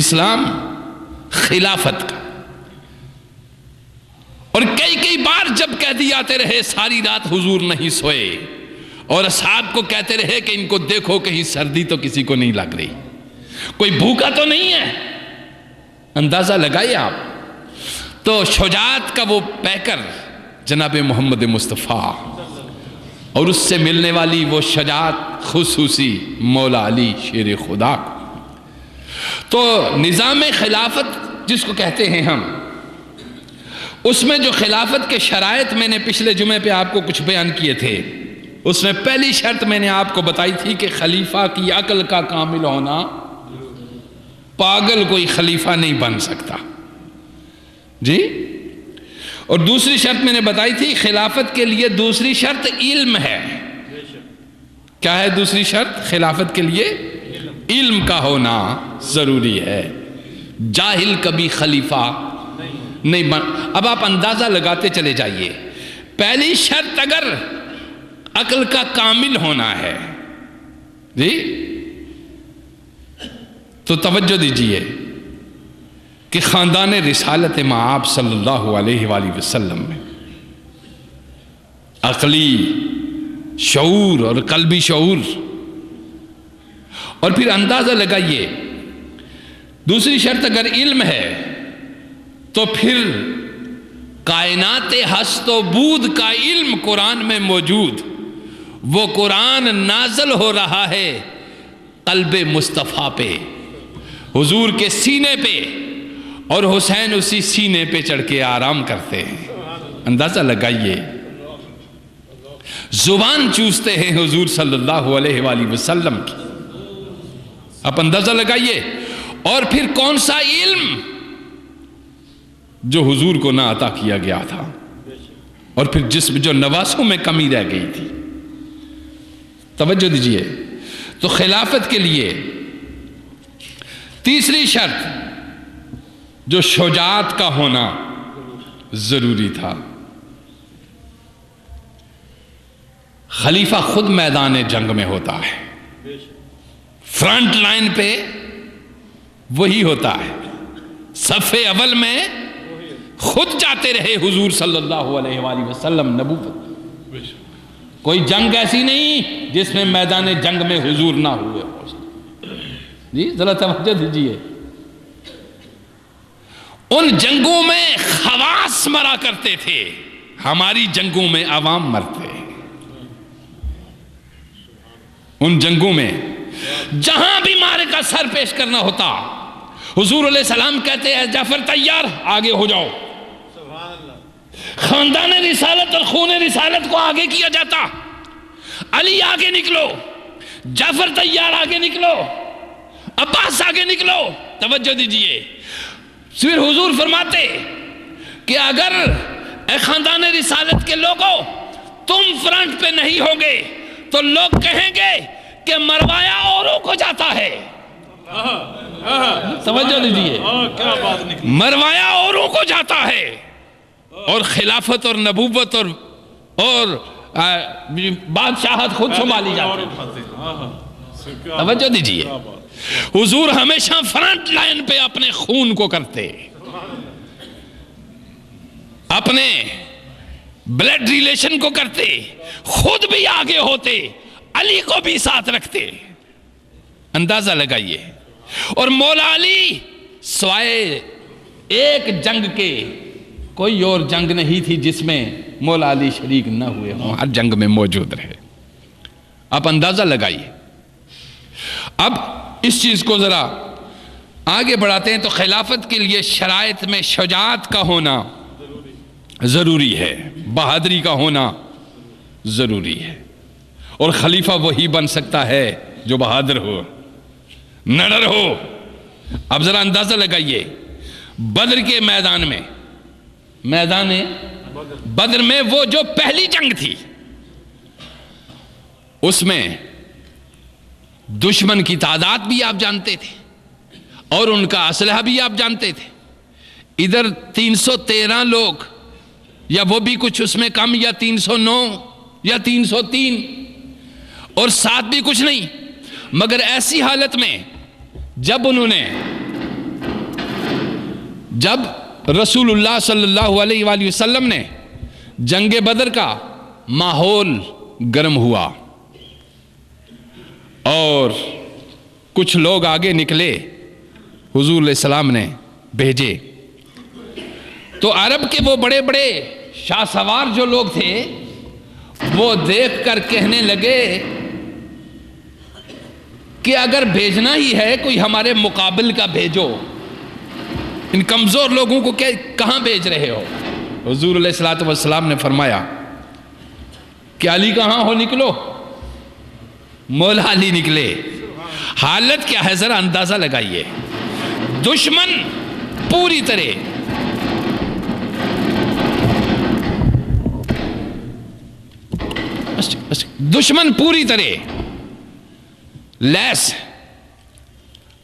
اسلام خلافت کا، اور کئی بار جب قیدی آتے رہے ساری رات حضور نہیں سوئے، اور اصحاب کو کہتے رہے کہ ان کو دیکھو کہیں سردی تو کسی کو نہیں لگ رہی، کوئی بھوکا تو نہیں ہے۔ اندازہ لگائیے آپ، تو شجاعت کا وہ پیکر جناب محمد مصطفیٰ، اور اس سے ملنے والی وہ شجاعت خصوصی مولا علی شیر خدا کو۔ تو نظام خلافت جس کو کہتے ہیں ہم، اس میں جو خلافت کے شرائط میں نے پچھلے جمعے پہ آپ کو کچھ بیان کیے تھے، اس میں پہلی شرط میں نے آپ کو بتائی تھی کہ خلیفہ کی عقل کا کامل ہونا، پاگل کوئی خلیفہ نہیں بن سکتا جی۔ اور دوسری شرط میں نے بتائی تھی خلافت کے لیے دوسری شرط علم ہے۔ کیا ہے دوسری شرط؟ خلافت کے لیے علم کا ہونا ضروری ہے، جاہل کبھی خلیفہ نہیں بن۔ اب آپ اندازہ لگاتے چلے جائیے، پہلی شرط اگر عقل کا کامل ہونا ہے جی، تو توجہ دیجئے کہ خاندان رسالت مآب صلی اللہ علیہ وآلہ وسلم میں عقلی شعور اور قلبی شعور، اور پھر اندازہ لگائیے دوسری شرط اگر علم ہے تو پھر کائنات ہست و بود کا علم قرآن میں موجود، وہ قرآن نازل ہو رہا ہے قلب مصطفیٰ پہ، حضور کے سینے پہ، اور حسین اسی سینے پہ چڑھ کے آرام کرتے ہیں۔ اندازہ لگائیے، زبان چوستے ہیں حضور صلی اللہ علیہ وآلہ وسلم کی، آپ اندازہ لگائیے۔ اور پھر کون سا علم جو حضور کو نہ عطا کیا گیا تھا، اور پھر جو نواسوں میں کمی رہ گئی تھی۔ توجہ دیجئے، تو خلافت کے لیے تیسری شرط جو شجاعت کا ہونا ضروری تھا۔ خلیفہ خود میدان جنگ میں ہوتا ہے، فرنٹ لائن پہ وہی ہوتا ہے، صف اول میں خود جاتے رہے حضور صلی اللہ علیہ وآلہ وسلم نبوت۔ کوئی جنگ ایسی نہیں جس میں میدان جنگ میں حضور نہ ہوئے جی، ذرا توجہ دیجئے۔ ان جنگوں میں خواص مرا کرتے تھے، ہماری جنگوں میں عوام مرتے۔ ان جنگوں میں جہاں بھی مارے کا سر پیش کرنا ہوتا، حضور علیہ السلام کہتے ہیں جعفر تیار، آگے ہو جاؤ۔ خاندان رسالت اور خون رسالت کو آگے کیا جاتا، علی آگے نکلو، جعفر تیار آگے نکلو، عباس آگے نکلو۔ توجہ دیجئے، پھر حضور فرماتے کہ اگر اے خاندان رسالت کے لوگوں تم فرنٹ پہ نہیں ہوگے تو لوگ کہیں گے کہ مروایا اوروں کو جاتا ہے۔ توجہ دیجئے، مروایا اوروں کو جاتا ہے، اور خلافت اور نبوت اور بادشاہت خود سنبھالی جاتی ہے۔ توجہ دیجئے، حضور ہمیشہ فرنٹ لائن پہ اپنے خون کو کرتے، اپنے بلڈ ریلیشن کو کرتے، خود بھی آگے ہوتے، علی کو بھی ساتھ رکھتے۔ اندازہ لگائیے، اور مولا علی سوائے ایک جنگ کے کوئی اور جنگ نہیں تھی جس میں مولا علی شریک نہ ہوئے ہوں، ہر جنگ میں موجود رہے۔ آپ اندازہ لگائیے۔ اب اس چیز کو ذرا آگے بڑھاتے ہیں، تو خلافت کے لیے شرائط میں شجاعت کا ہونا ضروری ہے، بہادری کا ہونا ضروری ہے، اور خلیفہ وہی بن سکتا ہے جو بہادر ہو، نڈر ہو۔ اب ذرا اندازہ لگائیے، بدر کے میدان بدر میں وہ جو پہلی جنگ تھی، اس میں دشمن کی تعداد بھی آپ جانتے تھے اور ان کا اسلحہ بھی آپ جانتے تھے۔ ادھر 313 لوگ، یا وہ بھی کچھ اس میں کم، یا 309 یا 303، اور ساتھ بھی کچھ نہیں، مگر ایسی حالت میں جب انہوں نے جب رسول اللہ صلی اللہ علیہ وآلہ وسلم نے جنگ بدر کا ماحول گرم ہوا اور کچھ لوگ آگے نکلے، حضور علیہ السلام نے بھیجے، تو عرب کے وہ بڑے بڑے شاہ سوار جو لوگ تھے وہ دیکھ کر کہنے لگے کہ اگر بھیجنا ہی ہے کوئی ہمارے مقابل کا بھیجو، ان کمزور لوگوں کو کہاں بھیج رہے ہو؟ حضور علیہ السلام نے فرمایا کہ علی کہاں ہو، نکلو۔ مولا علی نکلے۔ حالت کیا ہے ذرا اندازہ لگائیے، دشمن پوری طرح لیس،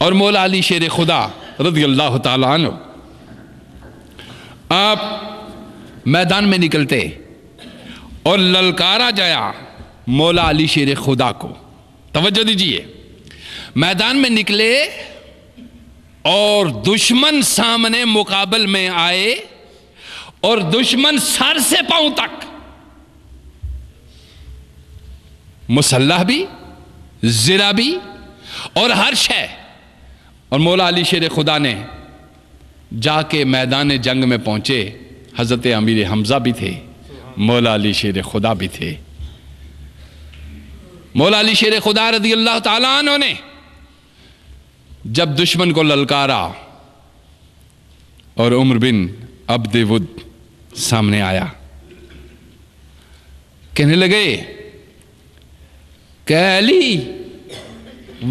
اور مولا علی شیر خدا رضی اللہ تعالی عنہ آپ میدان میں نکلتے اور للکارا جایا مولا علی شیر خدا کو۔ توجہ دیجئے، میدان میں نکلے اور دشمن سامنے مقابل میں آئے اور دشمن سر سے پاؤں تک مسلح بھی، زرہ بھی اور ہر شے، اور مولا علی شیر خدا نے جا کے میدان جنگ میں پہنچے۔ حضرت امیر حمزہ بھی تھے، مولا علی شیر خدا بھی تھے۔ مولا علی شیر خدا رضی اللہ تعالیٰ عنہ نے جب دشمن کو للکارا اور عمر بن عبد ود سامنے آیا، کہنے لگے کہ علی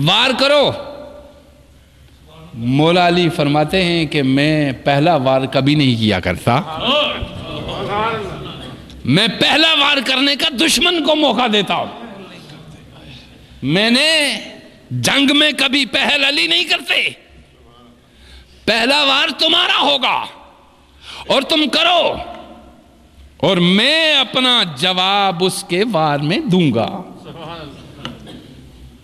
وار کرو۔ مولا علی فرماتے ہیں کہ میں پہلا وار کبھی نہیں کیا کرتا، میں پہلا وار کرنے کا دشمن کو موقع دیتا ہوں، میں نے جنگ میں کبھی پہل علی نہیں کرتے، پہلا وار تمہارا ہوگا اور تم کرو اور میں اپنا جواب اس کے وار میں دوں گا۔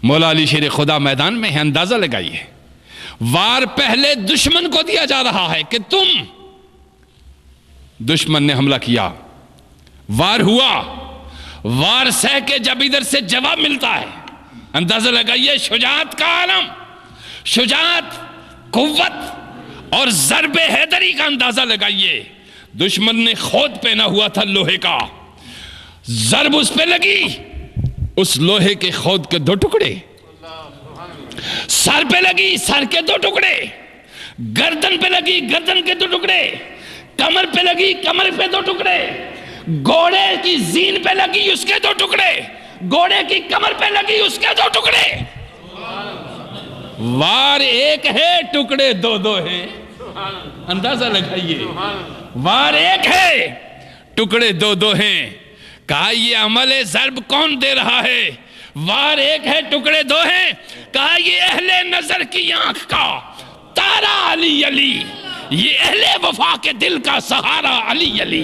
مولا علی شیر خدا میدان میں ہے، اندازہ لگائیے، وار پہلے دشمن کو دیا جا رہا ہے کہ تم، دشمن نے حملہ کیا، وار ہوا، وار سہ کے جب ادھر سے جواب ملتا ہے، اندازہ لگائیے شجاعت کا عالم، شجاعت، قوت اور ضرب حیدری کا اندازہ لگائیے۔ دشمن نے خود پہنا ہوا تھا لوہے کا، ضرب اس پہ لگی، اس لوہے کے خود کے دو ٹکڑے، سر پہ لگی سر کے دو ٹکڑے، گردن پہ لگی گردن کے دو ٹکڑے، کمر پہ لگی کمر پہ دو ٹکڑے، گھوڑے کی زین پہ لگی اس کے دو ٹکڑے، گھوڑے کی کمر پہ لگی اس کے دو ٹکڑے۔ وار ایک ہے، ٹکڑے دو دو ہیں، اندازہ لگائیے، وار ایک ہے، ٹکڑے دو دو ہیں۔ کہا یہ عمل ضرب کون دے رہا ہے؟ وار ایک ہے، ٹکڑے دو ہیں۔ کہا یہ اہل نظر کی آنکھ کا تارا علی علی، یہ اہل وفا کے دل کا سہارا علی علی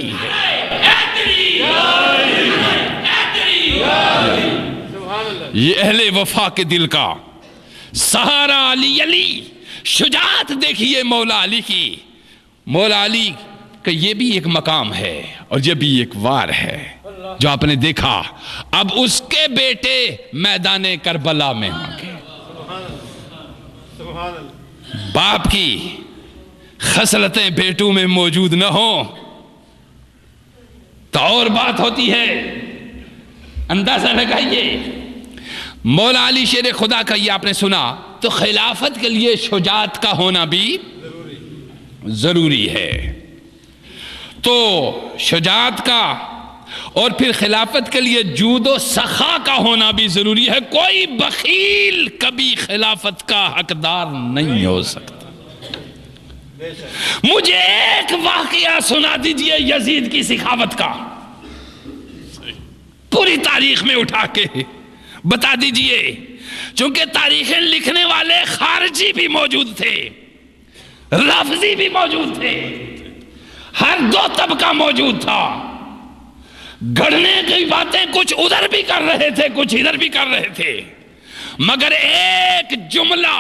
یہ اہل وفا کے دل کا سہارا علی علی۔ شجاعت دیکھیے مولا علی کی، مولا علی کہ یہ بھی ایک مقام ہے اور یہ بھی ایک وار ہے جو آپ نے دیکھا۔ اب اس کے بیٹے میدان کربلا میں ہوں گے۔ باپ کی خصلتیں بیٹوں میں موجود نہ ہوں تو اور بات ہوتی ہے، اندازہ لگائیے۔ مولا علی شیر خدا کا یہ آپ نے سنا، تو خلافت کے لیے شجاعت کا ہونا بھی ضروری ہے۔ تو شجاعت کا اور پھر خلافت کے لیے جود و سخا کا ہونا بھی ضروری ہے۔ کوئی بخیل کبھی خلافت کا حقدار نہیں ہو سکتا۔ مجھے ایک واقعہ سنا دیجئے یزید کی سخاوت کا، پوری تاریخ میں اٹھا کے بتا دیجئے، چونکہ تاریخیں لکھنے والے خارجی بھی موجود تھے، رافضی بھی موجود تھے، ہر دو طبقہ موجود تھا۔ گڑھنے کی باتیں کچھ ادھر بھی کر رہے تھے، کچھ ادھر بھی کر رہے تھے، مگر ایک جملہ